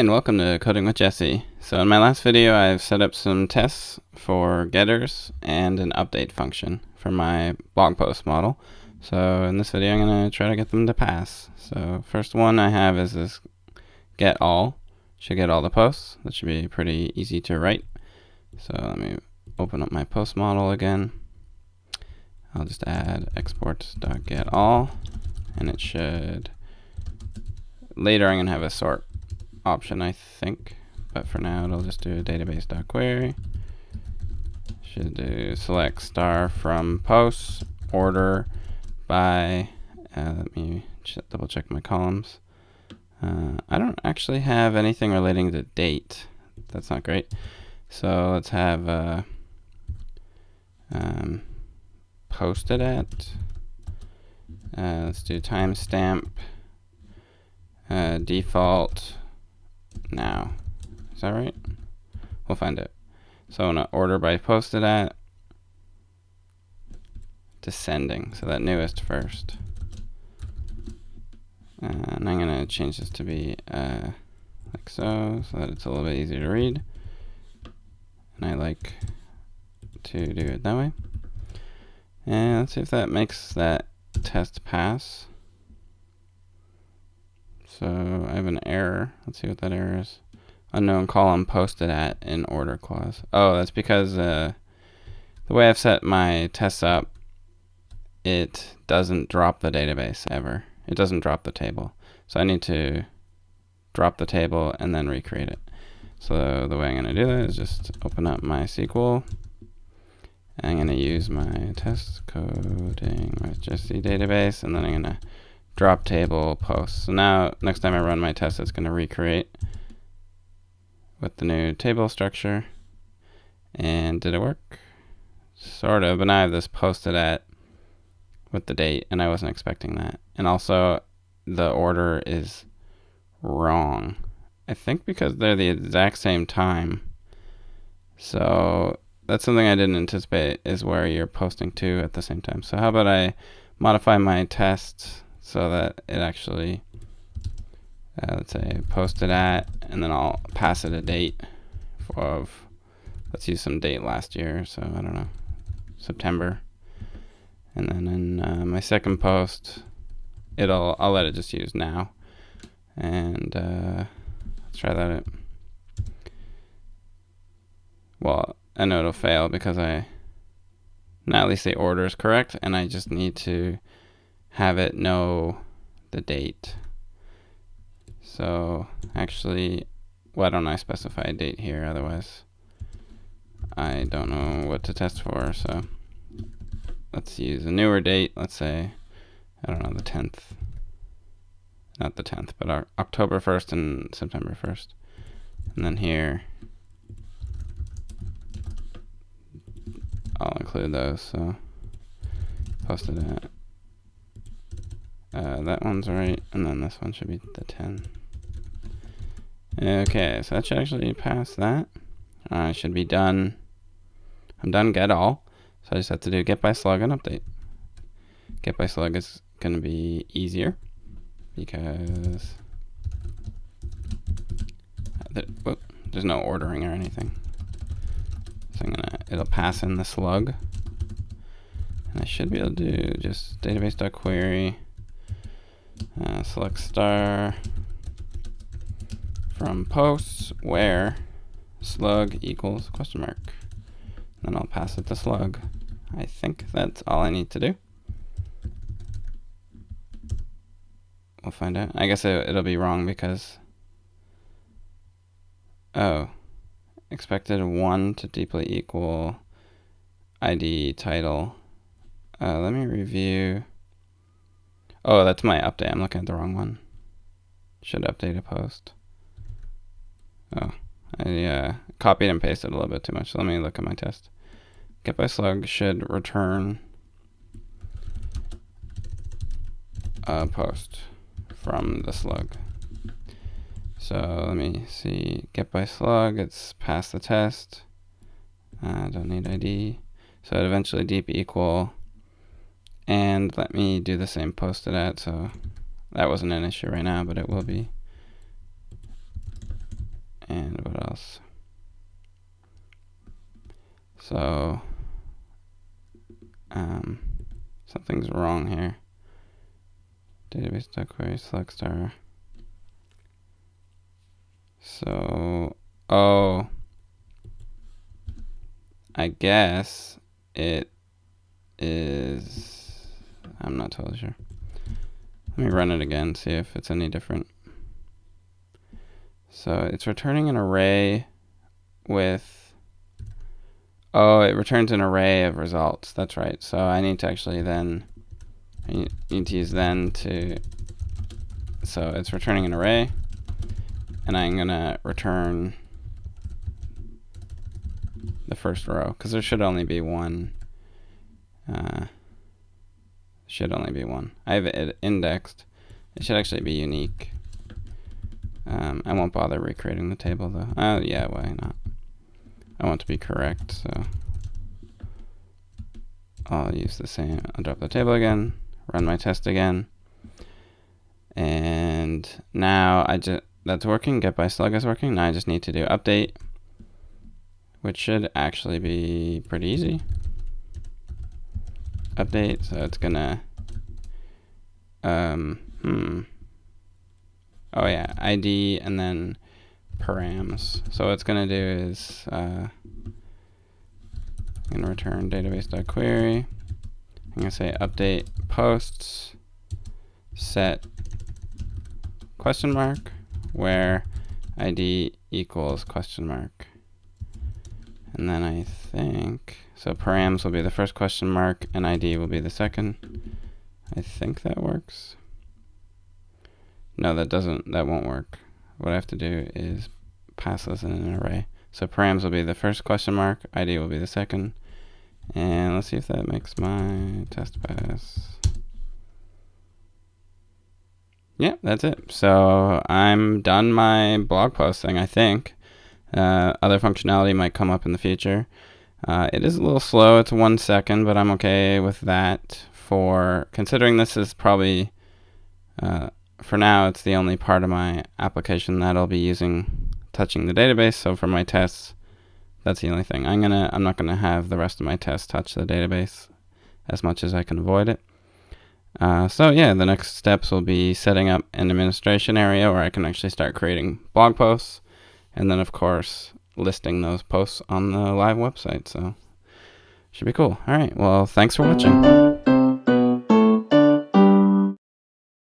and welcome to Coding with Jesse. So in my last video, I've set up some tests for getters and an update function for my blog post model. So in this video, I'm going to try to get them to pass. So first one I have is this get all. Should get all the posts. That should be pretty easy to write. So let me open up my post model again. I'll just add export.getAll, and it should, later I'm going to have a sort option, I think, but for now it'll just do a database.query. Should do select star from posts, order by, let me double check my columns. I don't actually have anything relating to date. That's not great. So let's have posted at. Let's do timestamp default now. Is that right? We'll find it. So I'm gonna order by posted at descending, so that newest first. And I'm gonna change this to be like so that it's a little bit easier to read. And I like to do it that way. And let's see if that makes that test pass. So I have an error. Let's see what that error is. Unknown column posted at in order clause. Oh, that's because the way I've set my tests up, it doesn't drop the database ever. It doesn't drop the table. So I need to drop the table and then recreate it. So the way I'm going to do that is just open up my SQL. I'm going to use my test coding with Jesse database, and then I'm going to drop table posts. So now next time I run my test, it's going to recreate with the new table structure. And did it work? Sort of, but now I have this posted at with the date, and I wasn't expecting that. And also the order is wrong. I think because they're the exact same time. So that's something I didn't anticipate, is where you're posting two at the same time. So how about I modify my test so that it actually, let's say posted at, and then I'll pass it a date of, let's use some date last year. So I don't know, September. And then in my second post, I'll let it just use now. And let's try that. Well, I know it'll fail because now at least the order is correct, and I just need to have it know the date. So actually, why don't I specify a date here? Otherwise, I don't know what to test for. So let's use a newer date. Let's say, I don't know, the 10th. Not the 10th, but October 1st and September 1st. And then here, I'll include those. So posted at. That one's right, and then this one should be the 10. Okay, so that should actually pass that. I should be done. I'm done get all. So I just have to do get by slug and update. Get by slug is going to be easier because there's no ordering or anything. So it'll pass in the slug. And I should be able to do just database.query. Select star from posts where slug equals question mark. Then I'll pass it to slug. I think that's all I need to do. We'll find out. I guess it'll be wrong because, expected 1 to deeply equal ID title. Let me review. Oh, that's my update. I'm looking at the wrong one. Should update a post. Oh, I copied and pasted a little bit too much. So let me look at my test. Get by slug should return a post from the slug. So let me see. Get by slug, it's passed the test. I don't need ID. So it eventually deep equal. And let me do the same posted at, so that wasn't an issue right now, but it will be. So something's wrong here. Database.query Slug star. So, oh, I guess it is, I'm not totally sure. Let me run it again, see if it's any different. So it's returning an array with, oh, it returns an array of results. That's right. So I need to actually then, I need to use then to, so it's returning an array, and I'm going to return the first row, because there should only be one. Should only be one. I have it indexed. It should actually be unique. I won't bother recreating the table though. Yeah, why not? I want to be correct, so I'll use the same. I'll drop the table again, run my test again, and now that's working. Get by slug is working. Now I just need to do update, which should actually be pretty easy. Update, so it's gonna oh yeah, ID and then params. So what it's gonna do is I'm gonna return database.query. I'm gonna say update posts set question mark where ID equals question mark. And then I think, so params will be the first question mark and ID will be the second. I think that works. No, that won't work. What I have to do is pass this in an array. So params will be the first question mark, ID will be the second. And let's see if that makes my test pass. Yeah, that's it. So I'm done my blog posting, I think. Other functionality might come up in the future. It is a little slow. It's 1 second, but I'm okay with that. For considering this is probably, for now, it's the only part of my application that I'll be using touching the database. So for my tests, that's the only thing. I'm not gonna have the rest of my tests touch the database as much as I can avoid it. So yeah, the next steps will be setting up an administration area where I can actually start creating blog posts. And then, of course, listing those posts on the live website. So, should be cool. All right. Well, thanks for watching.